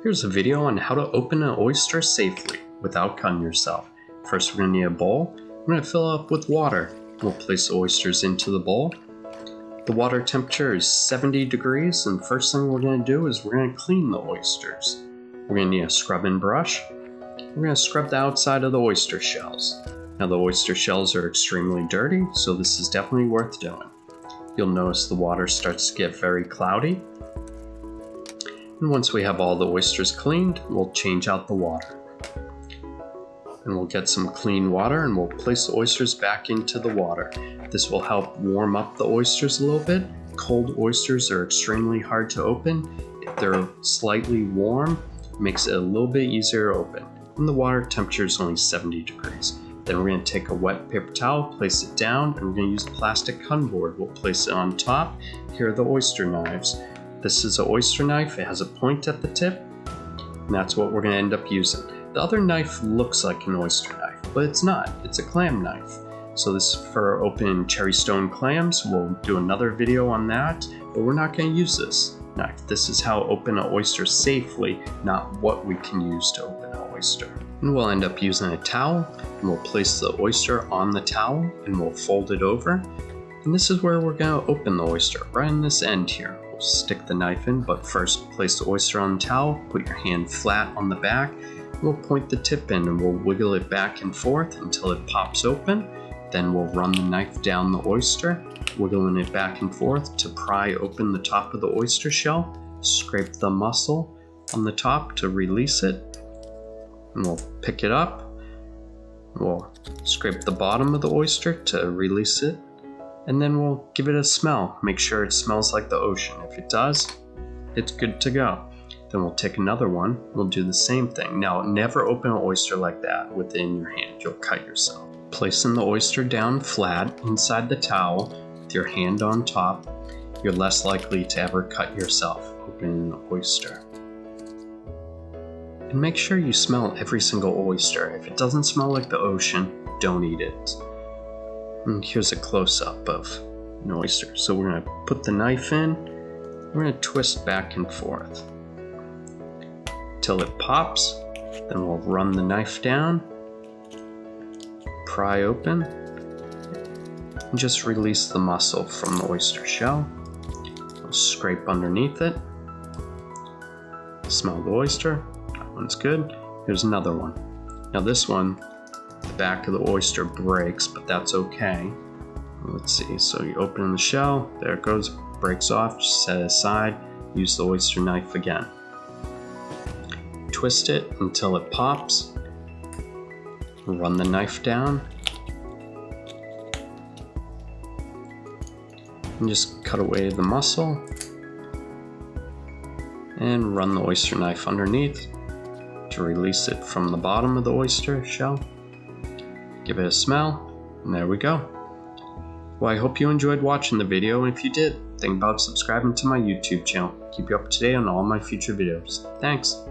Here's a video on how to open an oyster safely without cutting yourself. First, we're going to need a bowl. We're going to fill up with water. We'll place the oysters into the bowl. The water temperature is 70 degrees, and first thing we're going to do is we're going to clean the oysters. We're going to need a scrubbing brush. We're going to scrub the outside of the oyster shells. Now the oyster shells are extremely dirty, so this is definitely worth doing. You'll notice the water starts to get very cloudy. And once we have all the oysters cleaned, we'll change out the water. And we'll get some clean water and we'll place the oysters back into the water. This will help warm up the oysters a little bit. Cold oysters are extremely hard to open. If they're slightly warm, it makes it a little bit easier to open. And the water temperature is only 70 degrees. Then we're going to take a wet paper towel, place it down, and we're going to use plastic cutting board. We'll place it on top. Here are the oyster knives. This is an oyster knife. It has a point at the tip, and that's what we're going to end up using. The other knife looks like an oyster knife, but it's not. It's a clam knife. So this is for opening cherry stone clams. We'll do another video on that, but we're not going to use this knife. This is how to open an oyster safely, not what we can use to open an oyster. And we'll end up using a towel, and we'll place the oyster on the towel, and we'll fold it over. And this is where we're going to open the oyster, right in this end here. We'll stick the knife in, but first place the oyster on the towel, put your hand flat on the back. We'll point the tip in and we'll wiggle it back and forth until it pops open. Then we'll run the knife down the oyster, wiggling it back and forth to pry open the top of the oyster shell. Scrape the muscle on the top to release it. And we'll pick it up. We'll scrape the bottom of the oyster to release it. And then we'll give it a smell. Make sure it smells like the ocean. If it does, it's good to go. Then we'll take another one. We'll do the same thing. Now, never open an oyster like that within your hand. You'll cut yourself. Placing the oyster down flat inside the towel with your hand on top, you're less likely to ever cut yourself opening an oyster. And make sure you smell every single oyster. If it doesn't smell like the ocean, don't eat it. And here's a close-up of an oyster. So we're going to put the knife in. We're going to twist back and forth till it pops. Then we'll run the knife down, pry open, and just release the muscle from the oyster shell. We'll scrape underneath it. Smell the oyster. That one's good. Here's another one. Now this one, the back of the oyster breaks, but that's okay. Let's see. So you open the shell. There it goes. Breaks off. Just set it aside. Use the oyster knife again. Twist it until it pops. Run the knife down. And just cut away the muscle. And run the oyster knife underneath to release it from the bottom of the oyster shell. Give it a smell, and there we go. Well, I hope you enjoyed watching the video, and if you did, think about subscribing to my YouTube channel. Keep you up to date on all my future videos. Thanks.